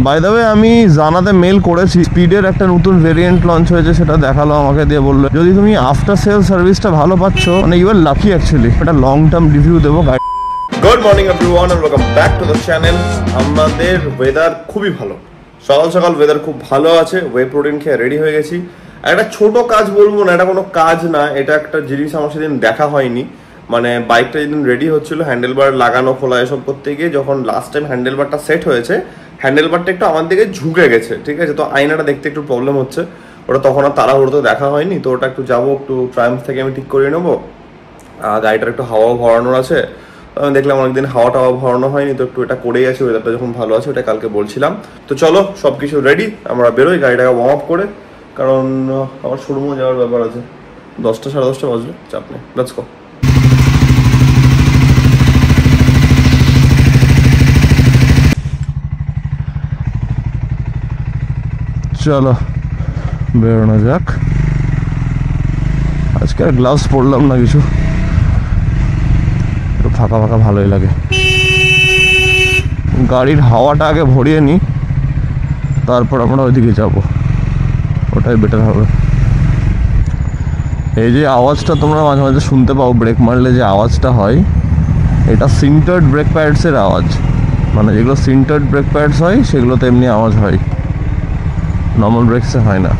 By the way আমি জানাতে mail করেছি, স্পিডের একটা নতুন ভেরিয়েন্ট লঞ্চ হয়েছে, সেটা দেখালো আমাকে, দিয়ে বললো যদি তুমি আফটার সেল সার্ভিসটা ভালো পাচ্ছ, মানে ইউ আর লাকি অ্যাকচুয়ালি। একটা লং টার্ম রিভিউ দেবো। Good morning everyone and welcome back to the channel. আমাদের ওয়েদার খুবই ভালো, সকাল সকাল ওয়েদার খুব ভালো আছে। ওয়ে প্রোটিন খেয়ে রেডি হয়ে গেছি। একটা ছোট কাজ বলবো না, এটা কোনো কাজ না, এটা একটা জিনিস আমার সেদিন দেখা হয়নি। মানে বাইকটা যেদিন রেডি হচ্ছিল, হ্যান্ডেলবার লাগানো খোলা এসব করতে গিয়ে যখন লাস্ট টাইম হ্যান্ডেলবারটা সেট হয়েছে, হ্যান্ডেলবারটা একটু আমার দিকে ঝুঁকে গেছে, ঠিক আছে? তো আয়নাটা দেখতে একটু প্রবলেম হচ্ছে, ওটা তখন আর তাড়াহুড়ো দেখা হয়নি। তো ওটা একটু যাবো, একটু ট্রায়াম্ফ থেকে আমি ঠিক করে নেবো। গাড়িটার একটু হাওয়াও ভরানোর আছে। আমি দেখলাম অনেকদিন হাওয়া টাওয়া ভরানো হয়নি, তো একটু এটা করেই আছে। ওয়েদারটা যখন ভালো আছে, ওটা কালকে বলছিলাম। তো চলো সবকিছু রেডি, আমরা বেরোই গাড়িটাকে ওয়ার্ম আপ করে, কারণ আমার শোরুমে যাওয়ার ব্যাপার আছে। 10টা সাড়ে 10টা বাজলো, চাপ নেই, লেটস গো। চলো বেরোনো যাক। আজকে আর গ্লাভস পরলাম না কিছু, একটু ফাঁকা ফাঁকা ভালোই লাগে। গাড়ির হাওয়াটা আগে ভরিয়ে নিই, তারপর আমরা ওইদিকে যাব, ওটাই বেটার হবে। এই যে আওয়াজটা তোমরা মাঝে মাঝে শুনতে পাও ব্রেক মারলে, যে আওয়াজটা হয়, এটা সিন্টার্ড ব্রেক প্যাডসের আওয়াজ। মানে যেগুলো সিন্টার্ড ব্রেক প্যাডস হয় সেগুলোতে এমনি আওয়াজ হয়, নর্মাল ব্রেকসে হয় না।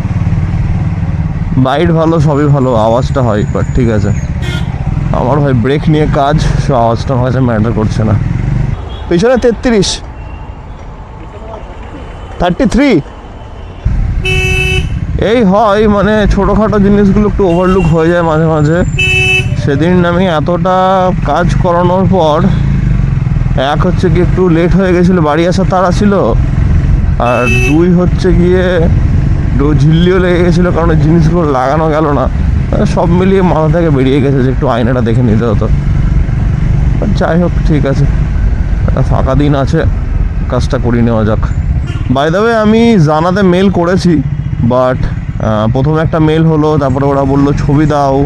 বাইট ভালো, সবই ভালো, আওয়াজটা হয়, বাট ঠিক আছে। আমার ভাই ব্রেক নিয়ে কাজ, সো আওয়াজটা আমার কাছে ম্যাটার করছে না। পিছনে 33, 33 এই হয়, মানে ছোটোখাটো জিনিসগুলো একটু ওভারলুক হয়ে যায় মাঝে মাঝে। সেদিন আমি এতটা কাজ করানোর পর, এক হচ্ছে কি একটু লেট হয়ে গেছিলো, বাড়ি আসার তাড়া ছিল, আর দুই হচ্ছে গিয়ে একটু ঝিল্লিও লেগে গেছিলো, কারণ জিনিসগুলো লাগানো গেল না। সব মিলিয়ে মাথা থেকে বেরিয়ে গেছে যে একটু আয়নাটা দেখে নিতে হতো। যাই হোক, ঠিক আছে, একটা ফাঁকা দিন আছে, কাজটা করিয়ে নেওয়া যাক। বাই দ্য ওয়ে আমি জানাতে মেল করেছি, বাট প্রথমে একটা মেল হলো, তারপরে ওরা বললো ছবি দাও,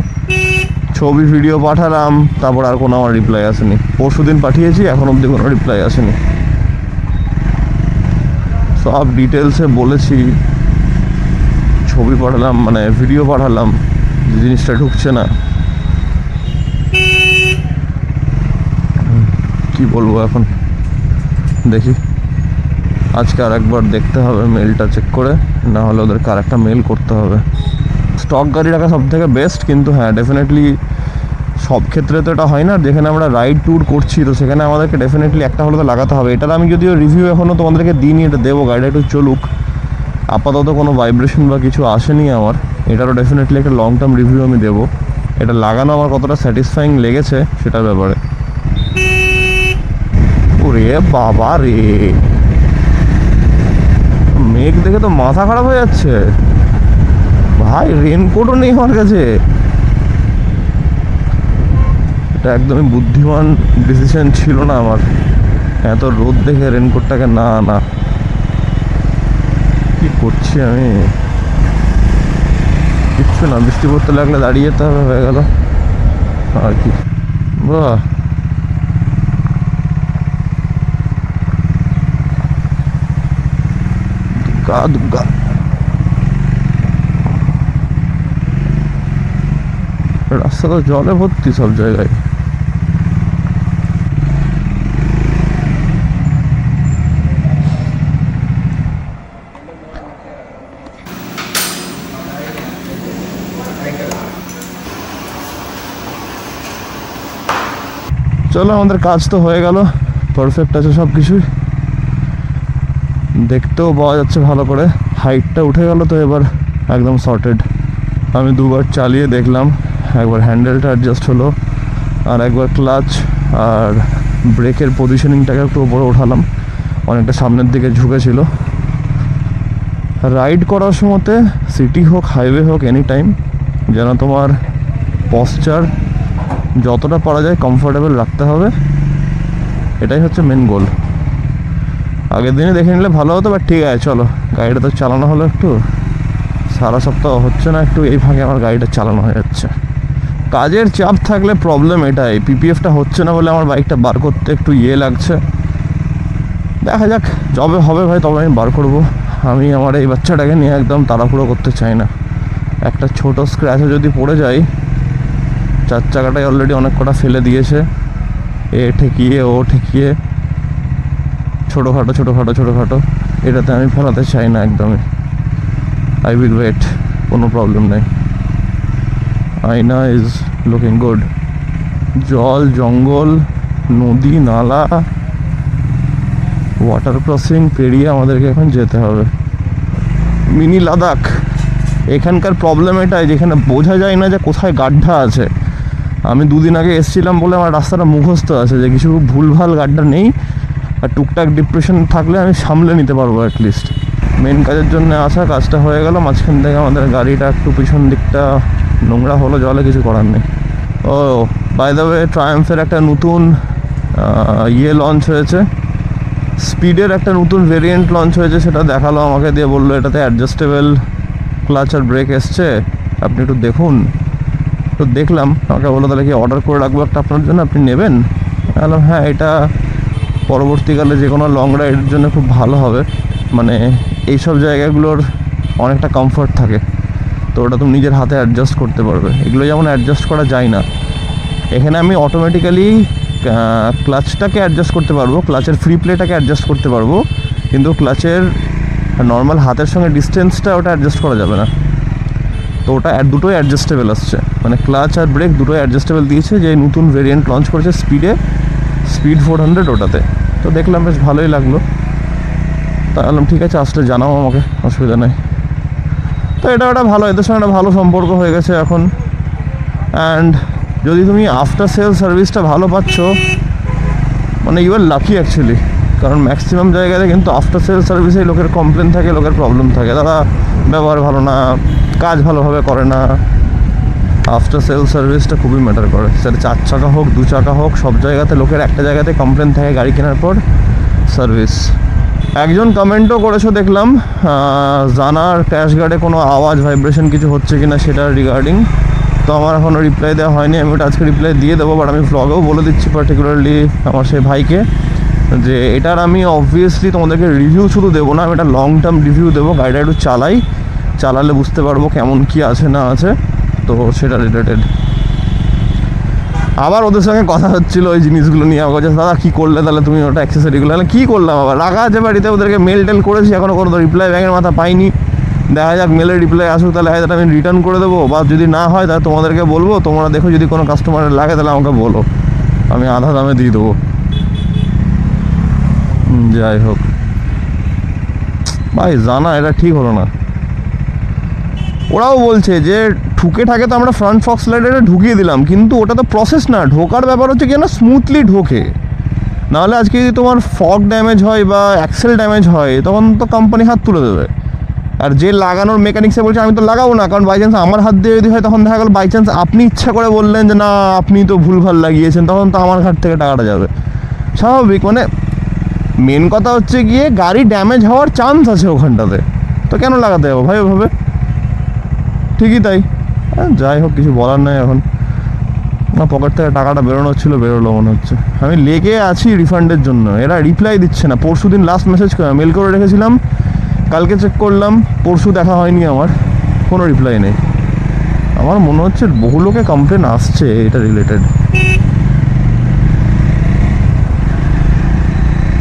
ছবি ভিডিও পাঠালাম, তারপর আর কোনো আমার রিপ্লাই আসেনি। পরশু দিন পাঠিয়েছি, এখন অবধি কোনো রিপ্লাই আসেনি। সব ডিটেলসে বলেছি, ছবি পাঠালাম, মানে ভিডিও পাঠালাম, জিনিসটা ঢুকছে না। কি বলবো এখন, দেখি আজকে আর একবার দেখতে হবে মেলটা চেক করে, না হলে ওদেরকে আর একটা মেল করতে হবে। স্টক গাড়ি রাখা সব থেকে বেস্ট, কিন্তু হ্যাঁ ডেফিনেটলি সব ক্ষেত্রে তো এটা হয় না। যেখানে আমরা রাইড ট্যুর করছি, তো সেখানে আমাদেরকে ডেফিনেটলি একটা হলে তো লাগাতে হবে। এটার আমি যদিও রিভিউ এখনও তোমাদেরকে দিইনি, এটা দেবো, গাড়িটা একটু চলুক। আপাতত কোনো ভাইব্রেশন বা কিছু আসেনি আমার, এটারও ডেফিনেটলি একটা লং টার্ম রিভিউ আমি দেবো। এটা লাগানো আমার কতটা স্যাটিসফাইং লেগেছে সেটার ব্যাপারে। ওরে বাবা রে, মেঘ দেখে তো মাথা খারাপ হয়ে যাচ্ছে ভাই, রেনকোটও নেই আমার কাছে। এটা একদমই বুদ্ধিমান ডিসিশন ছিল না আমার, এত রোদ দেখে রেনকোটটাকে না আনা। কি করছি আমি, কিচ্ছু না, বৃষ্টি পড়তে লাগলে দাঁড়িয়ে যেতে হবে, হয়ে গেল আর কি। বাহ, দুগ্গা দুগ্গা। রাস্তা তো জলে ভর্তি সব জায়গায়। চলো, আমাদের কাজ তো হয়ে গেল, পারফেক্ট আছে সব কিছুই, দেখতেও পাওয়া যাচ্ছে ভালো করে, হাইটটা উঠে গেল, তো এবার একদম সর্টেড। আমি দুবার চালিয়ে দেখলাম, একবার হ্যান্ডেলটা অ্যাডজাস্ট হলো, আর একবার ক্লাচ আর ব্রেকের পজিশনিংটাকে একটু উপরে ওঠালাম, অনেকটা সামনের দিকে ঝুঁকেছিল। রাইড করার সময়তে সিটি হোক হাইওয়ে হোক এনি টাইম, যেন তোমার পশ্চার যতটা পারা যায় কমফোর্টেবল রাখতে হবে, এটাই হচ্ছে মেন গোল। আগের দিনে দেখে নিলে ভালো হতো, বাট ঠিক আছে, চলো গাড়িটা তো চালানো হলো একটু, সারা সপ্তাহ হচ্ছে না, একটু এই ফাঁকে আমার গাড়িটা চালানো হয়ে যাচ্ছে। কাজের চাপ থাকলে প্রবলেম এটাই, পিপিএফটা হচ্ছে না বলে আমার বাইকটা বার করতে একটু লাগছে। দেখা যাক, যবে হবে ভাই তবে আমি বার করবো। আমি আমার এই বাচ্চাটাকে নিয়ে একদম তাড়াহুড়ো করতে চাই না। একটা ছোট স্ক্র্যাচে যদি পড়ে যায়, 4 চাকাটাই অলরেডি অনেক কটা ফেলে দিয়েছে, এ ঠেকিয়ে ও ঠেকিয়ে, ছোটোখাটো, এটাতে আমি ফেলাতে চাই না একদমই। আই উইল ওয়েট, কোনো প্রবলেম নেই। আয়না ইজ লুকিং গুড। জল, জঙ্গল, নদী, নালা, ওয়াটার ক্রসিং পেরিয়ে আমাদেরকে এখন যেতে হবে মিনি লাদাখ। এখানকার প্রবলেম এটাই, যেখানে বোঝা যায় না যে কোথায় গাড্ডা আছে। আমি 2 দিন আগে এসেছিলাম বলে আমার রাস্তাটা মুখস্থ আছে, যে কিছু ভুলভাল গাড্ডা নেই, আর টুকটাক ডিপ্রেশন থাকলে আমি সামলে নিতে পারবো অ্যাটলিস্ট। মেন কাজের জন্য আসা, কাজটা হয়ে গেল, মাঝখান থেকে আমাদের গাড়িটা একটু পিছন দিকটা নোংরা হলো, জলে কিছু করার নেই। ও বাই দ্য ওয়ে, ট্রায়াম্ফের একটা নতুন লঞ্চ হয়েছে, স্পিডের একটা নতুন ভেরিয়েন্ট লঞ্চ হয়েছে, সেটা দেখালো আমাকে, দিয়ে বললো এটাতে অ্যাডজাস্টেবল ক্লাচ আর ব্রেক এসছে, আপনি একটু দেখুন। তো দেখলাম, আমাকে বললো তাহলে কি অর্ডার করে রাখবো একটা আপনার জন্য, আপনি নেবেন? বললাম হ্যাঁ, এটা পরবর্তীকালে যে কোনো লং রাইডের জন্য খুব ভালো হবে, মানে এইসব জায়গাগুলোর অনেকটা কমফর্ট থাকে, তো ওটা তুমি নিজের হাতে অ্যাডজাস্ট করতে পারবে। এগুলো যেমন অ্যাডজাস্ট করা যায় না, এখানে আমি অটোমেটিক্যালি ক্লাচটাকে অ্যাডজাস্ট করতে পারবো, ক্লাচের ফ্রি প্লেটাকে অ্যাডজাস্ট করতে পারবো, কিন্তু ক্লাচের নর্মাল হাতের সঙ্গে ডিস্টেন্সটা ওটা অ্যাডজাস্ট করা যাবে না। তো ওটা দুটোই অ্যাডজাস্টেবল আসছে, মানে ক্লাচ আর ব্রেক দুটোই অ্যাডজাস্টেবল দিয়েছে, যে নতুন ভেরিয়েন্ট লঞ্চ করেছে স্পিড 400 ওটাতে। তো দেখলাম বেশ ভালোই লাগলো, তা বললাম ঠিক আছে, আসলে জানাও আমাকে, অসুবিধা নেই। তো এটা একটা ভালো, এদের সঙ্গে একটা ভালো সম্পর্ক হয়ে গেছে এখন। অ্যান্ড যদি তুমি আফটার সেল সার্ভিসটা ভালো পাচ্ছ, মানে ইউ আর লাকি অ্যাকচুয়ালি, কারণ ম্যাক্সিমাম জায়গাতে কিন্তু আফটার সেল সার্ভিসেই লোকের কমপ্লেন থাকে, লোকের প্রবলেম থাকে, তারা ব্যবহার ভালো না, কাজ ভালোভাবে করে না। আফটার সেল সার্ভিসটা খুবই ম্যাটার করে, সেটা 4 চাকা হোক 2 চাকা হোক, সব জায়গাতে লোকের একটা জায়গাতে কমপ্লেন থাকে গাড়ি কেনার পর, সার্ভিস। একজন কমেন্টও করেছো দেখলাম, জানার ক্র্যাশ গার্ডে কোনো আওয়াজ ভাইব্রেশন কিছু হচ্ছে কিনা সেটা রিগার্ডিং। তো আমার এখনও রিপ্লাই দেওয়া হয়নি, আমি ওটা আজকে রিপ্লাই দিয়ে দেবো, বাট আমি ব্লগেও বলে দিচ্ছি পার্টিকুলারলি আমার সেই ভাইকে, যে এটার আমি অবভিয়াসলি তোমাদেরকে রিভিউ শুধু দেবো না, আমি এটা লং টার্ম রিভিউ দেবো, গাড়িটা একটু চালালে বুঝতে পারবো কেমন কি আছে না আছে, তো সেটা রিলেটেড। আবার ওদের সঙ্গে কথা হচ্ছিল ওই জিনিসগুলো নিয়ে, আমাকে বলছে দাদা কী করলে তাহলে তুমি ওটা অ্যাক্সেসরিগুলো, কী করলাম আবার, রাখা আছে বাড়িতে, ওদেরকে মেল টেল করেছি, এখনও কোনো রিপ্লাই ব্যাগের মাথা পাইনি। দেখা যাক, মেলের রিপ্লাই আসুক, তাহলে হয়তো আমি রিটার্ন করে দেবো, বা যদি না হয় তাহলে তোমাদেরকে বলবো, তোমরা দেখো যদি কোনো কাস্টমারের লাগে তাহলে আমাকে বলো, আমি আধা দামে দিয়ে দেবো। যাই হোক ভাই, জানা এটা ঠিক হলো না। ওরাও বলছে যে ঠুকে থাকে, তো আমরা ফ্রন্ট ফক্স লাইটারে ঢুকিয়ে দিলাম, কিন্তু ওটা তো প্রসেস না, ঢোকার ব্যাপার হচ্ছে কি না, স্মুথলি ঢোকে। নাহলে আজকে যদি তোমার ফগ ড্যামেজ হয় বা অ্যাক্সেল ড্যামেজ হয়, তখন তো কোম্পানি হাত তুলে দেবে। আর যে লাগানোর মেকানিক্সে বলছে আমি তো লাগাবো না, কারণ বাই চান্স আমার হাত দিয়ে যদি হয়, তখন দেখা গেল বাই চান্স আপনি ইচ্ছা করে বললেন যে না আপনি তো ভুলভাল লাগিয়েছেন, তখন তো আমার ঘাট থেকে টাকাটা যাবে, স্বাভাবিক। মানে মেন কথা হচ্ছে গিয়ে গাড়ি ড্যামেজ হওয়ার চান্স আছে ওখানটাতে, তো কেন লাগাতে যাবো ভাই ওভাবে? ঠিকই তাই, যাই হোক, কিছু বলার নাই এখন। আমার পকেট থেকে টাকাটা বেরোনো হচ্ছিলো, বেরোলো মনে হচ্ছে। আমি লেগে আছি রিফান্ডের জন্য, এরা রিপ্লাই দিচ্ছে না। পরশু দিন লাস্ট মেসেজ মেল করে রেখেছিলাম, কালকে চেক করলাম, পরশু দেখা হয়নি আমার, কোনো রিপ্লাই নেই। আমার মনে হচ্ছে বহু লোকে কমপ্লেন আসছে এটা রিলেটেড।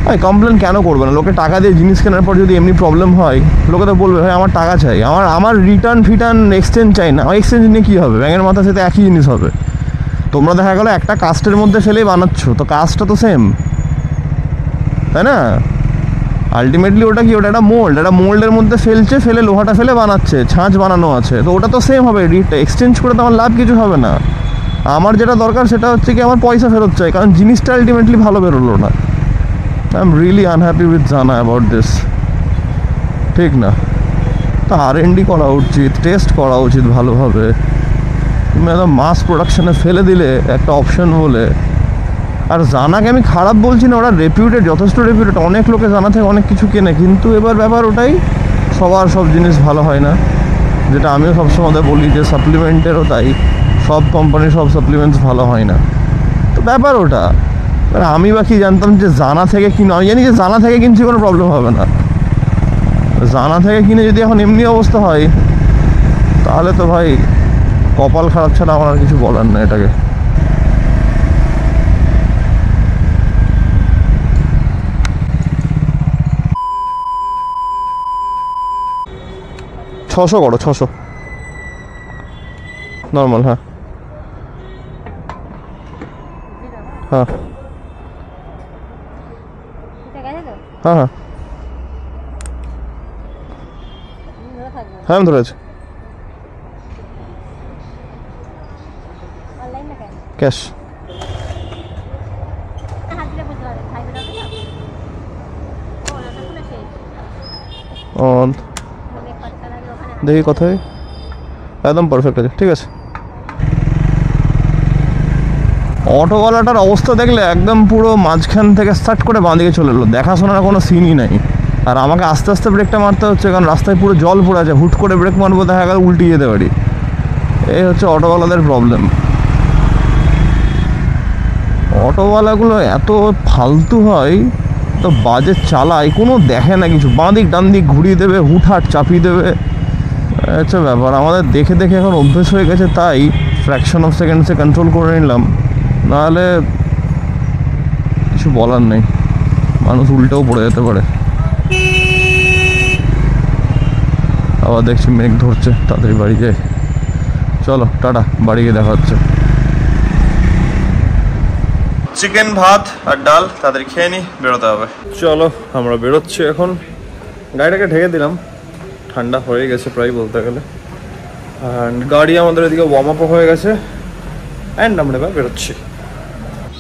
ভাই কমপ্লেন কেন করবে না? লোকে টাকা দিয়ে জিনিস কেনার পর যদি এমনি প্রবলেম হয়, লোকে তো বলবে ভাই আমার টাকা চাই, আমার রিটার্ন ফিটার্ন এক্সচেঞ্জ চাই না। এক্সচেঞ্জ নিয়ে কী হবে? ব্যাঙের মাথা সাথে একই জিনিস হবে। তোমরা দেখা গেলো একটা কাস্টের মধ্যে ফেলেই বানাচ্ছ, তো কাস্টটা তো সেম, তাই না? আলটিমেটলি ওটা কি, ওটা একটা মোল্ড, একটা মোল্ডের মধ্যে ফেলে লোহাটা ফেলে বানাচ্ছে, ছাঁচ বানানো আছে, তো ওটা তো সেম হবে। এক্সচেঞ্জ করে তো আমার লাভ কিছু হবে না। আমার যেটা দরকার সেটা হচ্ছে কি আমার পয়সা ফেরত চাই, কারণ জিনিসটা আলটিমেটলি ভালো বেরোলো না। I am really unhappy with জানা অ্যাবাউট দিস, ঠিক না? তো R&D করা উচিত, টেস্ট করা উচিত ভালোভাবে। তুমি একদম মাস প্রোডাকশানে ফেলে দিলে একটা অপশন বলে। আর জানাকে আমি খারাপ বলছি না, ওরা রেপিউটেড, যথেষ্ট রেপিউটেড, অনেক লোকে জানা থেকে অনেক কিছু কেনে, কিন্তু এবার ব্যাপার ওটাই, সবার সব জিনিস ভালো হয় না। যেটা আমিও সবসময় বলি যে সাপ্লিমেন্টেরও তাই, সব কোম্পানির সব সাপ্লিমেন্টস ভালো হয় না। তো ব্যাপার ওটা, আমি বা কি জানতাম যে জানা থেকে কিনো, আমি জানি যে জানা থেকে কিনছি কোনো প্রবলেম হবে না, জানা থেকে কিনে যদি এখন এমনি অবস্থা হয় তাহলে তো ভাই কপাল খারাপ ছাড়া আমার আর কিছু বলার না এটাকে। ছশো করো, 600 নর্মাল। হ্যাঁ হ্যাঁ হ্যাঁ হ্যাঁ হ্যাঁ আমি ধরে আছি। ক্যাশ দেখি কোথায়, একদম পারফেক্ট আছে, ঠিক আছে। অটোওয়ালাটার অবস্থা দেখলে একদম পুরো মাঝখান থেকে স্টার্ট করে বাঁদিকে চলে এলো, দেখাশোনার কোনো সিনই নাই। আর আমাকে আস্তে আস্তে ব্রেকটা মারতে হচ্ছে, কারণ রাস্তায় পুরো জল পড়ে আছে, হুট করে ব্রেক মারবো দেখা গেল উল্টে যেতে পারি। এই হচ্ছে অটোওয়ালাদের প্রবলেম। অটোওয়ালাগুলো এত ফালতু হয়, তো বাজে চালায়, কোনো দেখে না কিছু, বাঁদিক ডান দিক ঘুরিয়ে দেবে, হুটহাট চাপিয়ে দেবে। আচ্ছা ব্যাপার, আমাদের দেখে দেখে এখন অভ্যেস হয়ে গেছে, তাই ফ্র্যাকশন অফ সেকেন্ডসে কন্ট্রোল করে নিলাম, নাহলে কিছু বলার নেই, মানুষ উল্টেও পড়ে যেতে পারে। আবার দেখছি মেঘ ধরছে, তাড়াতাড়ি বাড়ি যাই। চলো টাটা, বাড়ি গিয়ে দেখা হচ্ছে। চিকেন ভাত আর ডাল তাদের খেয়ে নি, বেরোতে হবে। চলো আমরা বেরোচ্ছি এখন, গাড়িটাকে ঢেকে দিলাম, ঠান্ডা হয়ে গেছে প্রায় বলতে গেলে। অ্যান্ড গাড়ি আমাদের এদিকে ওয়ার্ম আপও হয়ে গেছে, অ্যান্ড আমরা এবার বেরোচ্ছি।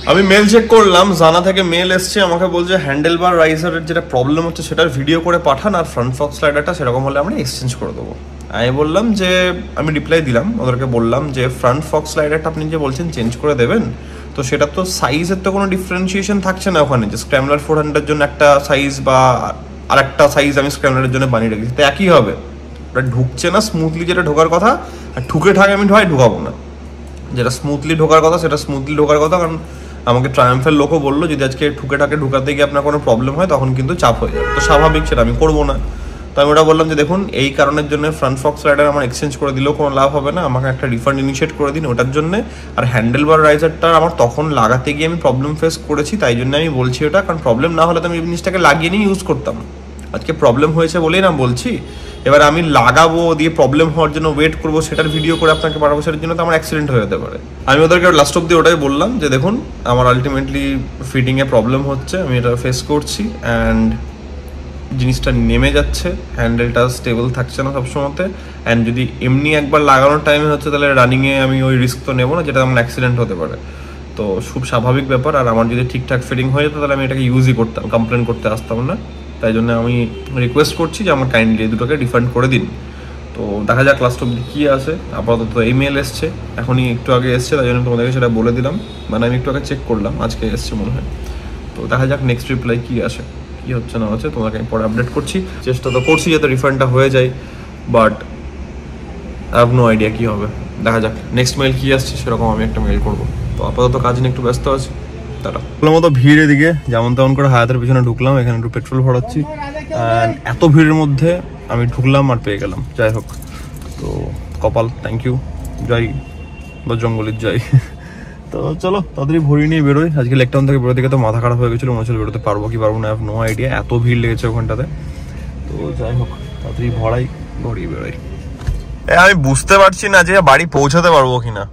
আমি মেল চেক করলাম, জানা থেকে মেল এসছে, আমাকে বলছে হ্যান্ডেল বার রাইজারের যেটা প্রবলেম হচ্ছে সেটার ভিডিও করে পাঠান, আর ফ্রন্ট ফক স্লাইডারটা সেরকম হলে আমরা এক্সচেঞ্জ করে দেবো। আমি বললাম যে, আমি রিপ্লাই দিলাম ওদেরকে, বললাম যে ফ্রন্ট ফক স্লাইডারটা আপনি যে বলছেন চেঞ্জ করে দেবেন, তো সেটা তো সাইজের তো কোনো ডিফারেন্সিয়েশন থাকছে না ওখানে, যে স্ক্র্যামলার 400 জন্য একটা সাইজ বা আরেকটা সাইজ আমি স্ক্র্যামলারের জন্য বানিয়ে রেখেছি, তো একই হবে। ওটা ঢুকছে না স্মুথলি, যেটা ঢোকার কথা, আর ঠুকে ঠাকে আমি ঢোকাবো না, যেটা স্মুথলি ঢোকার কথা সেটা স্মুথলি ঢোকার কথা। কারণ আমাকে ট্রায়াম্ফের লোকও বললো যদি আজকে ঠুকে ঠাকে ঢুকাতে গিয়ে আপনার কোনো প্রবলেম হয় তখন কিন্তু চাপ হয়ে যাবে, তো স্বাভাবিক, সেটা আমি করবো না। তো আমি ওটা বললাম যে দেখুন এই কারণের জন্য ফ্রন্ট ফক স্লাইডার আমার এক্সচেঞ্জ করে দিলেও কোনো লাভ হবে না, আমাকে একটা রিফান্ড ইনিশিয়েট করে দিন ওটার জন্য। আর হ্যান্ডেল বার রাইজারটা আমার তখন লাগাতে গিয়ে আমি প্রবলেম ফেস করেছি, তাই জন্য আমি বলছি ওটা, কারণ প্রবলেম না হলে তো আমি এই জিনিসটাকে লাগিয়ে নিয়ে ইউজ করতাম। আজকে প্রবলেম হয়েছে বলেই না বলছি, এবার আমি লাগাবো দিয়ে প্রবলেম হওয়ার জন্য ওয়েট করবো, সেটার ভিডিও করে আপনাকে পাঠাবো, সেটার জন্য তো আমার অ্যাক্সিডেন্ট হয়ে যেতে পারে। আমি ওদেরকে লাস্ট অব্দি ওটাই বললাম যে দেখুন আমার আলটিমেটলি ফিটিংয়ে প্রবলেম হচ্ছে, আমি এটা ফেস করছি, অ্যান্ড জিনিসটা নেমে যাচ্ছে, হ্যান্ডেলটা স্টেবল থাকছে না সবসময়তে, অ্যান্ড যদি এমনি একবার লাগানোর টাইমে হচ্ছে তাহলে রানিংয়ে আমি ওই রিস্ক তো নেবো না, যেটা আমার অ্যাক্সিডেন্ট হতে পারে। তো খুব স্বাভাবিক ব্যাপার, আর আমার যদি ঠিকঠাক ফিটিং হয়ে যেত তাহলে আমি এটাকে ইউজই করতাম, কমপ্লেন করতে আসতাম না। তাই জন্য আমি রিকোয়েস্ট করছি যে আমার কাইন্ডলি এই দুটোকে রিফান্ড করে দিন। তো দেখা যাক লাস্ট অব্দি কী আসে। আপাতত ইমেল এসছে, এখনই একটু আগে এসছে, তাই জন্য তোমাদেরকে সেটা বলে দিলাম, মানে আমি একটু আগে চেক করলাম, আজকে এসছে মনে হয়। তো দেখা যাক নেক্সট রিপ্লাই কী আসে, কী হচ্ছে না হচ্ছে তোমাকে আমি পরে আপডেট করছি। চেষ্টা তো করছি যাতে রিফান্ডটা হয়ে যায়, but I have no idea কী হবে। দেখা যাক নেক্সট মেল কী আসছে, সেরকম আমি একটা মেল করবো। তো আপাতত কাজ নিয়ে একটু ব্যস্ত আছি, তারা মতো ভিড় এদিকে যেমন তেমন করে হায়াতের পিছনে ঢুকলাম, এখানে একটু পেট্রোল ভরাচ্ছি, অ্যান্ড এত ভিড়ের মধ্যে আমি ঢুকলাম আর পেয়ে গেলাম, যাই হোক। তো কপাল, থ্যাংক ইউ, যাই বজরঙ্গলির যাই। তো চলো তাড়াতাড়ি ভরি নিয়ে বেরোই। আজকে লেকটাউন থেকে বেরোতে গিয়ে তো মাথা খারাপ হয়ে গেছিলো, মনে হচ্ছিল বেরোতে পারবো কি পারবো না, নো আইডিয়া, এত ভিড় লেগেছে ওখানটাতে। তো যাই হোক তাড়াতাড়ি ভরিয়ে বেরোই। আমি বুঝতে পারছি না যে বাড়ি পৌঁছাতে পারবো কিনা,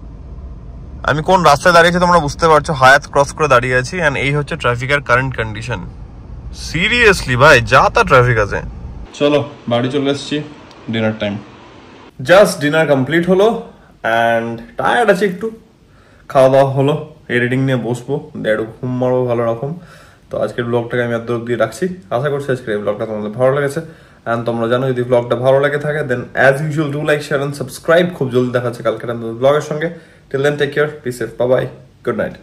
আমি কোন রাস্তায় দাঁড়িয়েছি তোমরা বুঝতে পারছো, হায়াত ক্রস করে দাঁড়িয়ে আছি, এন্ড এই হচ্ছে ট্রাফিকের কারেন্ট কন্ডিশন। সিরিয়াসলি ভাই যা তা ট্রাফিক আছে। চলো বাড়ি চলে এসেছি, dinner time. Just dinner complete হলো, অ্যান্ড টায়ার্ড আছে একটু, খাওয়া দাওয়া হলো, এডিটিং নিয়ে বসবো, একটু ঘুম মারবো ভালো রকম। তো আজকের ব্লগটাকে আমি এত অব্দি রাখছি, আশা করছি আজকের এই ব্লগটা তোমাদের ভালো লেগেছে। অ্যান্ড তোমরা জানো যদি ব্লগটা ভালো লেগে থাকে then as usual do like, share and subscribe. খুব জলদি দেখা হচ্ছে কালকের ব্লগের সঙ্গে। Till then, take care, be safe, bye bye, good night.